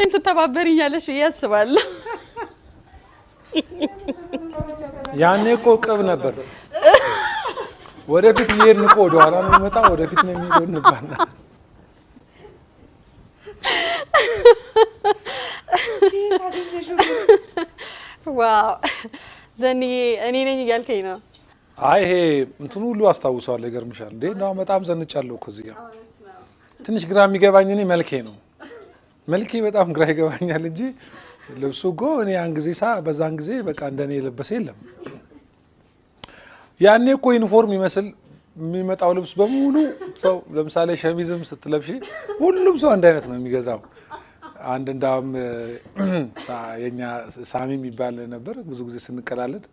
انت ተባበሪኛለሽ ያስባለሁ ያኔ እኮ ቅብ ነበር ወደፊት ይሄን እኮ ወደ ኋላ ነው የሚመጣ ወደፊት ነው የሚሄድ ነበር ዋው ዘኒ እኔ ነኝ ያልከኝ ነው አይ ይሄ እንትኑ ሁሉ አስተዋውሳለሁ ይገርምሻል እንዴ ነው በጣም ዘንጫለሁ እኮ እዚህ ጋር ትንሽ ግራ የሚገባኝ እኔ መልኬ በጣም ግራ ይገባኛል እንጂ ልብሱ ጎ እኔ ያን ጊዜ በዛን ጊዜ በቃ እንደኔ ለበሰ የለም ያኔ እኮ ዩኒፎርም ይመስል የሚመጣው ልብስ በሙሉ ሰው ለምሳሌ ሸሚዝም ስትለብሺ ሁሉም ሰው አንድ አይነት ነው የሚገዛው አንድ እንዳውም የኛ ሳሚ የሚባል ነበር ብዙ ጊዜ ስንቀላለድ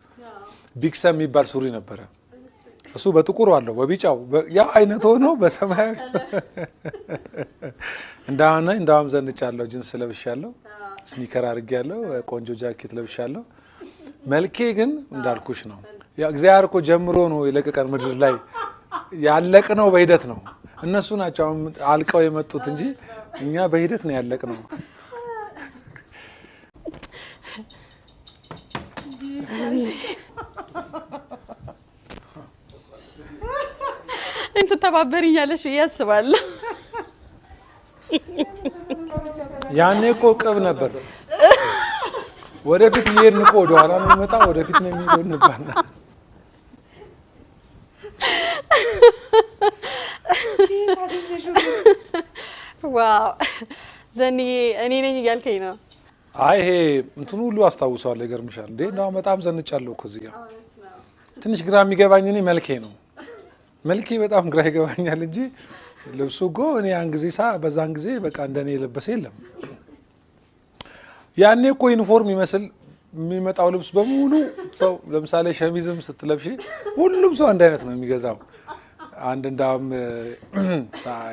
ቢክሰም የሚባል ሱሪ ነበር እሱ በጥቁሩ አለው በቢጫው ያ አይነት ሆኖ በሰማያዊ እንዳውም ዘንጫለሁ ጂንስ ለብሻለሁ ስኒከር አድርጌያለሁ ቆንጆ ጃኬት ለብሻለሁ መልኬ ግን እንዳልኩሽ ነው ያ እግዚአብሔር እኮ ጀምሮ ነው የለቀቀን ምድር ላይ ያለቅነው በሂደት ነው እነሱ ናቸው አልቀው የመጡት እንጂ እኛ በሂደት ነው ያለቅነው انت ተባበሪኛለሽ ያስባለሁ ያኔ እኮ ቅብ ነበር ወደፊት ይሄን እኮ ወደ ኋላ ነው የሚመጣ ወደፊት ነው የሚሄድ ነበር ዋው ዘኒ እኔ ነኝ ያልከኝ ነው አይ ይሄ እንትኑ ሁሉ አስተዋውሳለሁ ይገርምሻል እንዴ ነው በጣም ዘንጫለሁ እኮ እዚህ ጋር ትንሽ ግራ የሚገባኝ እኔ መልኬ በጣም ግራ ይገባኛል እንጂ ልብሱ ጎ እኔ ያን ጊዜ በዛን ጊዜ በቃ እንደኔ ለበሰ የለም ያኔ እኮ ዩኒፎርም ይመስል የሚመጣው ልብስ በሙሉ ሰው ለምሳሌ ሸሚዝም ስትለብሺ ሁሉም ሰው አንድ አይነት ነው የሚገዛው አንድ እንዳውም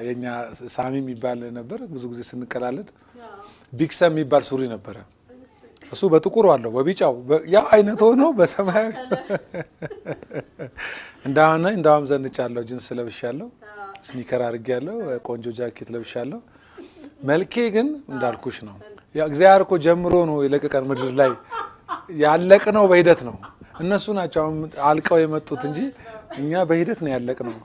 የኛ ሳሚ የሚባል ነበር ብዙ ጊዜ ስንቀላለድ ቢክሰም የሚባል ሱሪ ነበር እሱ በጥቁሩ አለው በቢጫው ያ አይነት ሆኖ በሰማያዊ እንዳውም ዘንጫለሁ ጂንስ ለብሻለሁ ስኒከር አድርጌያለሁ ቆንጆ ጃኬት ለብሻለሁ መልኬ ግን እንዳልኩሽ ነው ያ እግዚአብሔር እኮ ጀምሮ ነው የለቀቀን ምድር ላይ ያለቅነው በሂደት ነው እነሱ ናቸው አልቀው የመጡት እንጂ እኛ በሂደት ነው ያለቅነው